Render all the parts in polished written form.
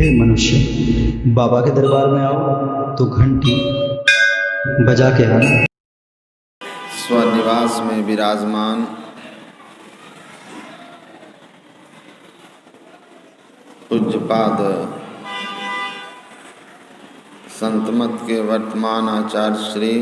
हे मनुष्य, बाबा के दरबार में आओ तो घंटी बजा के आना। स्वनिवास में विराजमान पूज्यपाद संतमत के वर्तमान आचार्य श्री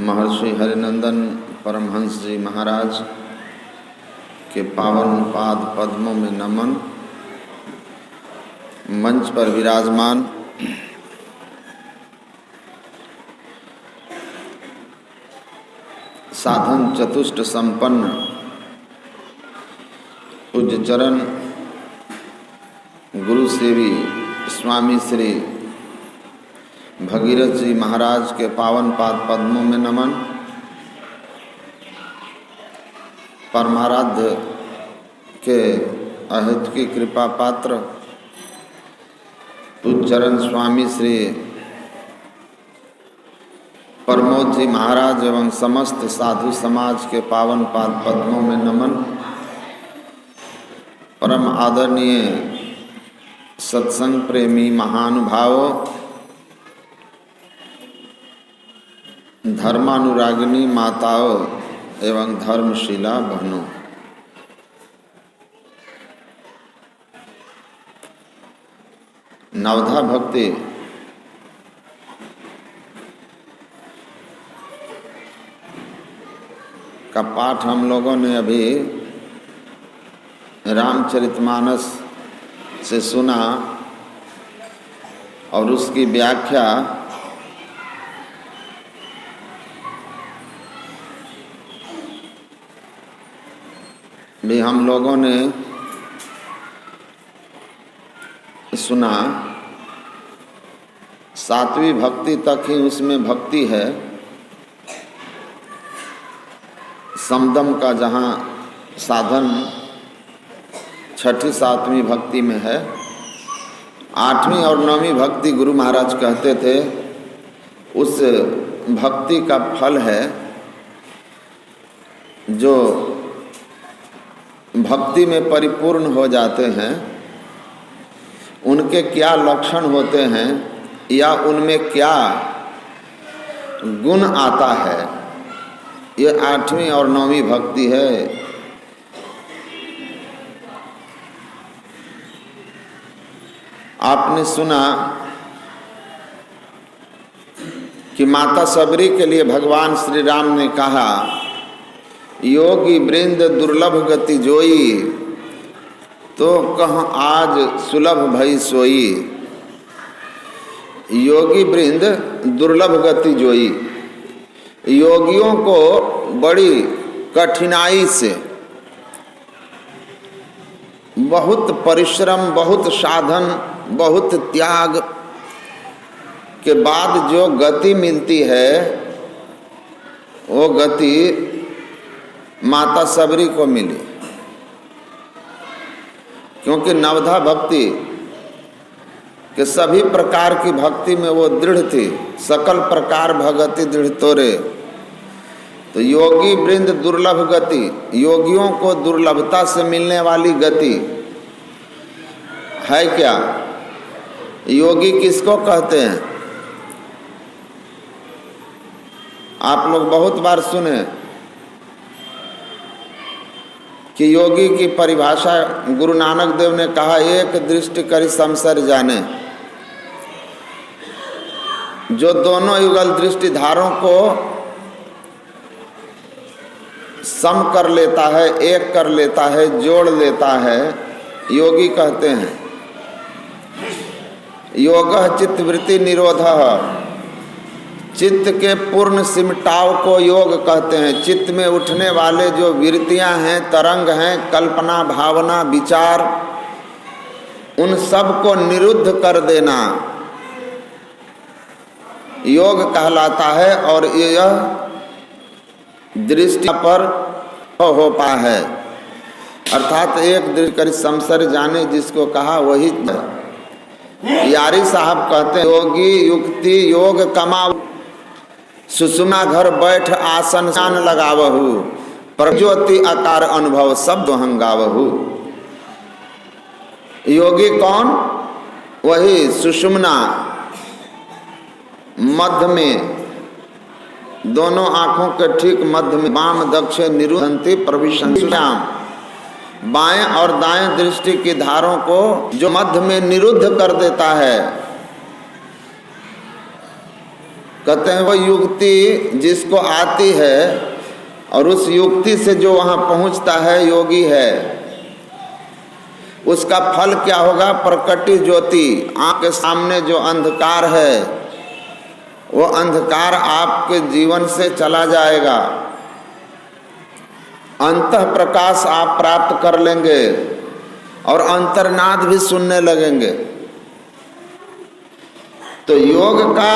महर्षि हरिनंदन परमहंस जी महाराज के पावन पाद पद्मों में नमन। मंच पर विराजमान साधन चतुष्ट संपन्न पूज्य चरण गुरु सेवी स्वामी श्री भगीरथ जी महाराज के पावन पाद पद्मों में नमन। परमाराध्य के अहित की कृपा पात्र पूज्य चरण स्वामी श्री प्रमोद जी महाराज एवं समस्त साधु समाज के पावन पाद पद्मों में नमन। परम आदरणीय सत्संग प्रेमी महानुभावों, धर्मानुरागिनी माताओं एवं धर्मशिला बहनों, नवधा भक्ति का पाठ हम लोगों ने अभी रामचरितमानस से सुना और उसकी व्याख्या भी हम लोगों ने सुना। सातवीं भक्ति तक ही उसमें भक्ति है, समदम का जहाँ साधन छठी सातवीं भक्ति में है। आठवीं और नौवीं भक्ति गुरु महाराज कहते थे उस भक्ति का फल है जो भक्ति में परिपूर्ण हो जाते हैं। उनके क्या लक्षण होते हैं या उनमें क्या गुण आता है, ये आठवीं और नौवीं भक्ति है। आपने सुना कि माता सबरी के लिए भगवान श्री राम ने कहा, योगी वृंद दुर्लभ गति जोई, तो कह आज सुलभ भई सोई। योगी वृंद दुर्लभ गति जोई, योगियों को बड़ी कठिनाई से, बहुत परिश्रम, बहुत साधन, बहुत त्याग के बाद जो गति मिलती है वो गति माता सबरी को मिली। क्योंकि नवधा भक्ति के सभी प्रकार की भक्ति में वो दृढ़ थी। सकल प्रकार भगति दृढ़ तोरे। तो योगी वृंद दुर्लभ गति, योगियों को दुर्लभता से मिलने वाली गति है क्या? योगी किसको कहते हैं? आप लोग बहुत बार सुने कि योगी की परिभाषा गुरु नानक देव ने कहा, एक दृष्टि करी संसार जाने। जो दोनों युगल दृष्टिधारों को सम कर लेता है, एक कर लेता है, जोड़ लेता है, योगी कहते हैं। योगः चित्तवृत्ति निरोधः, चित्त के पूर्ण सिमटाव को योग कहते हैं। चित्त में उठने वाले जो वृत्तियां हैं, तरंग हैं, कल्पना, भावना, विचार, उन सब को निरुद्ध कर देना योग कहलाता है। और यह दृष्टि पर हो पा है, अर्थात एक दृष्टि कर संसार जाने जिसको कहा वही। यारी साहब कहते हैं, योगी युक्ति योग कमाओ, सुषुम्ना घर बैठ आसन शान लगावहु, प्रज्योति आकार अनुभव शब्द हंगावहु। योगी कौन? वही सुषुम्ना मध्य में, दोनों आंखों के ठीक मध्य में, वाम दक्षिण निरुद्धन्ति प्रविशन्त्याम, बाएं और दाएं दृष्टि की धारों को जो मध्य में निरुद्ध कर देता है। कहते हैं वो युक्ति जिसको आती है और उस युक्ति से जो वहां पहुंचता है योगी है, उसका फल क्या होगा? प्रकटी ज्योति, आंख के सामने जो अंधकार है वो अंधकार आपके जीवन से चला जाएगा, अंतः प्रकाश आप प्राप्त कर लेंगे और अंतर्नाद भी सुनने लगेंगे। तो योग का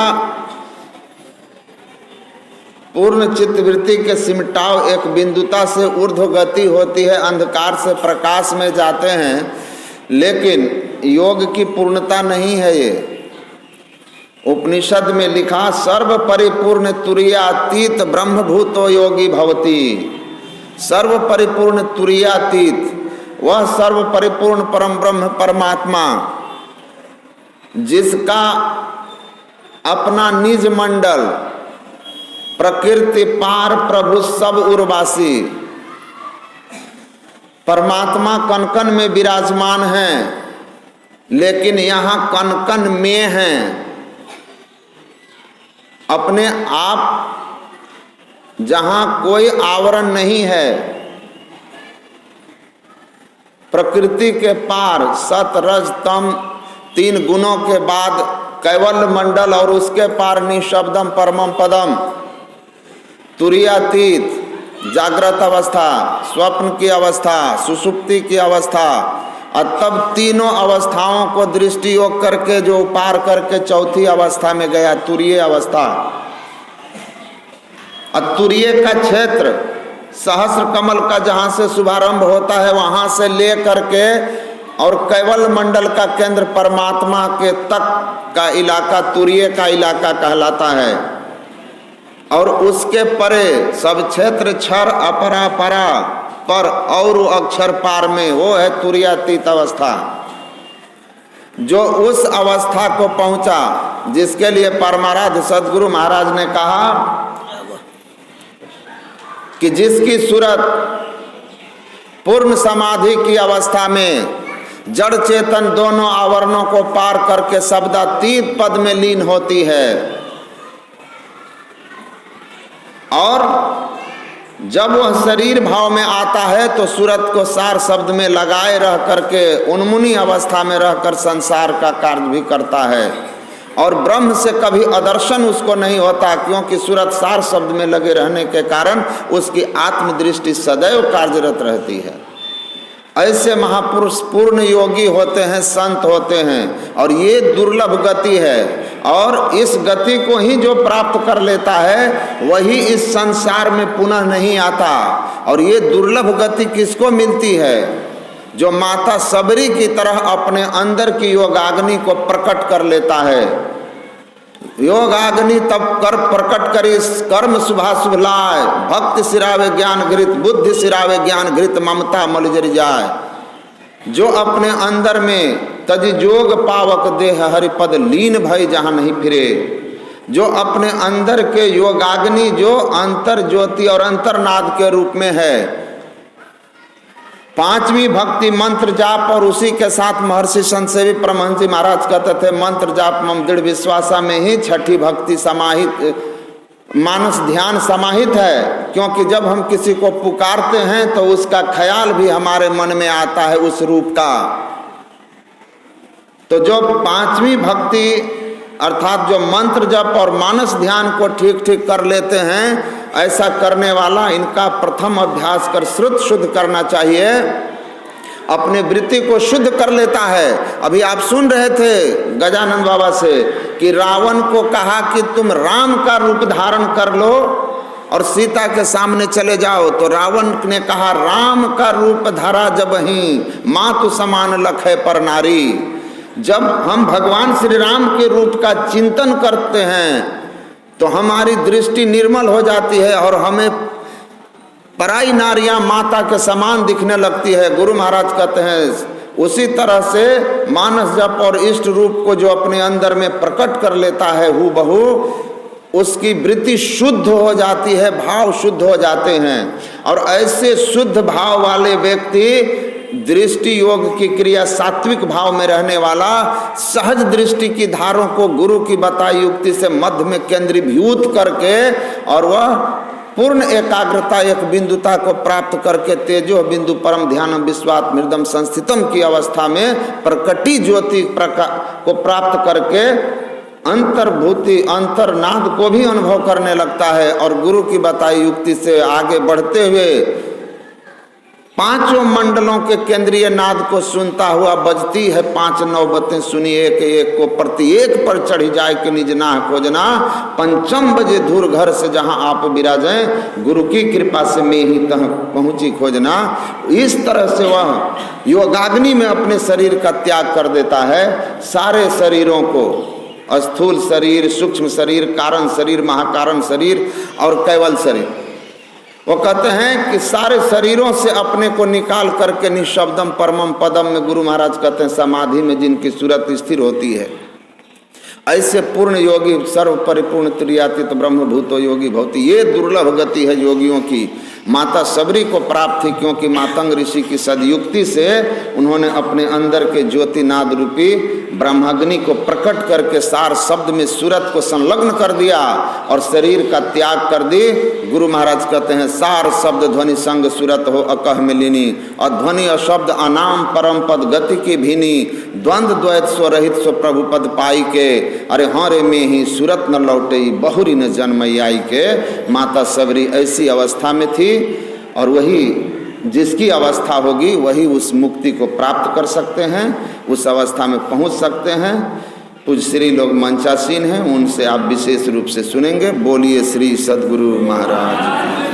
पूर्ण चित्तवृत्ति के सिमटाव एक बिंदुता से ऊर्ध्व गति होती है, अंधकार से प्रकाश में जाते हैं, लेकिन योग की पूर्णता नहीं है ये। उपनिषद में लिखा सर्व परिपूर्ण तुरीयातीत ब्रह्मभूतो योगी भवति। सर्व परिपूर्ण तुरीयातीत, वह सर्व परिपूर्ण परम ब्रह्म परमात्मा जिसका अपना निज मंडल प्रकृति पार प्रभु सब उर्वासी, परमात्मा कनकन में विराजमान है, लेकिन यहाँ कनकन में हैं। अपने आप जहां कोई आवरण नहीं है, प्रकृति के पार सत रज तम तीन गुणों के बाद कैवल्य मंडल और उसके पार निशब्दम परमम पदम, तुरीयातीत, जागृत अवस्था, स्वप्न की अवस्था, सुषुप्ति की अवस्था, और तब तीनों अवस्थाओं को दृष्टि योग करके जो पार करके चौथी अवस्था में गया, तुरीय अवस्था। और तुरीय का क्षेत्र सहस्र कमल का जहां से शुभारंभ होता है वहां से ले करके और कैवल मंडल का केंद्र परमात्मा के तक का इलाका तुरीय का इलाका कहलाता है। और उसके परे सब क्षेत्र क्षर अपरा परा पर और अक्षर पार में, वो है तुरीयातीत अवस्था। जो उस अवस्था को पहुंचा जिसके लिए परमाराध्य सदगुरु महाराज ने कहा कि जिसकी सूरत पूर्ण समाधि की अवस्था में जड़ चेतन दोनों आवरणों को पार करके शब्दातीत पद में लीन होती है, और जब वह शरीर भाव में आता है तो सूरत को सार शब्द में लगाए रह करके उन्मुनी अवस्था में रहकर संसार का कार्य भी करता है, और ब्रह्म से कभी अदर्शन उसको नहीं होता, क्योंकि सूरत सार शब्द में लगे रहने के कारण उसकी आत्मदृष्टि सदैव कार्यरत रहती है। ऐसे महापुरुष पूर्ण योगी होते हैं, संत होते हैं, और ये दुर्लभ गति है। और इस गति को ही जो प्राप्त कर लेता है वही इस संसार में पुनः नहीं आता। और ये दुर्लभ गति किसको मिलती है? जो माता सबरी की तरह अपने अंदर की योगाग्नि को प्रकट कर लेता है। योगाग्नि तब कर प्रकट करी कर्म शुभाशुभ लाए, भक्ति सिरावे ज्ञान घृत, बुद्धि सिरावे ज्ञान घृत, ममता मलजरी जाए। जो अपने अंदर में तजि जोग पावक देह हरिपद लीन भई जहां नहीं फिरे, जो अपने अंदर के योगाग्नि जो अंतर ज्योति और अंतर्नाद के रूप में है, पांचवी भक्ति मंत्र जाप, और उसी के साथ महर्षि संतसेवी परमहंस जी महाराज कहते थे मंत्र जाप मम दृढ़ विश्वासा में ही छठी भक्ति समाहित, मानस ध्यान समाहित है। क्योंकि जब हम किसी को पुकारते हैं तो उसका ख्याल भी हमारे मन में आता है उस रूप का। तो जो पांचवी भक्ति अर्थात जो मंत्र जप और मानस ध्यान को ठीक ठीक कर लेते हैं, ऐसा करने वाला इनका प्रथम अभ्यास कर श्रुत शुद्ध करना चाहिए, अपने वृत्ति को शुद्ध कर लेता है। अभी आप सुन रहे थे गजानन बाबा से कि रावण को कहा कि तुम राम का रूप धारण कर लो और सीता के सामने चले जाओ, तो रावण ने कहा राम का रूप धरा जब ही मातु समान लखे पर नारी। जब हम भगवान श्री राम के रूप का चिंतन करते हैं तो हमारी दृष्टि निर्मल हो जाती है और हमें पराई नारियां माता के समान दिखने लगती है। गुरु महाराज कहते हैं उसी तरह से मानस जप और इष्ट रूप को जो अपने अंदर में प्रकट कर लेता है हूबहू, उसकी वृत्ति शुद्ध हो जाती है, भाव शुद्ध हो जाते हैं। और ऐसे शुद्ध भाव वाले व्यक्ति दृष्टि योग की क्रिया सात्विक भाव में रहने वाला सहज दृष्टि की धारों को गुरु की बताई युक्ति से मध्य में केंद्रीभूत करके और वह पूर्ण एकाग्रता एक बिंदुता को प्राप्त करके तेजो बिंदु परम ध्यान विश्वात मृदम संस्थितम की अवस्था में प्रकटी ज्योति को प्राप्त करके अंतर्भूति अंतर्नाद को भी अनुभव करने लगता है। और गुरु की बताई युक्ति से आगे बढ़ते हुए पांचों मंडलों के केंद्रीय नाद को सुनता हुआ बजती है 5 नौबतें सुनी एक एक को, प्रत्येक पर चढ़ी जाए कि निज नाह खोजना, पंचम बजे धूर घर से जहां आप विराजें, गुरु की कृपा से मैं ही तह पहुंची खोजना। इस तरह से वह योगाग्नि में अपने शरीर का त्याग कर देता है। सारे शरीरों को, स्थूल शरीर, सूक्ष्म शरीर, कारण शरीर, महाकारण शरीर और कैवल शरीर, वो कहते हैं कि सारे शरीरों से अपने को निकाल करके निःशब्दम परमम पदम में, गुरु महाराज कहते हैं समाधि में जिनकी सूरत स्थिर होती है, ऐसे पूर्ण योगी सर्व परिपूर्ण त्रियातीत ब्रह्मभूतो योगी भवति। ये दुर्लभ गति है योगियों की। माता सबरी को प्राप्त थी क्योंकि मातंग ऋषि की सदयुक्ति से उन्होंने अपने अंदर के ज्योतिनाद रूपी ब्रह्माग्नि को प्रकट करके सार शब्द में सूरत को संलग्न कर दिया और शरीर का त्याग कर दी। गुरु महाराज कहते हैं सार शब्द ध्वनि संग सूरत हो अकह में लीनी, और ध्वनि और शब्द अनाम परम पद गति की भीनी, द्वंद्व द्वैत स्वरहित स्व प्रभु पद पाई के, अरे हाँ रे में ही सूरत न लौटे बहुरी न जन्मयाई के। माता सबरी ऐसी अवस्था में थी और वही जिसकी अवस्था होगी वही उस मुक्ति को प्राप्त कर सकते हैं, उस अवस्था में पहुंच सकते हैं। पूज्य श्री लोग मंचासीन हैं, उनसे आप विशेष रूप से सुनेंगे। बोलिए श्री सद्गुरु महाराज।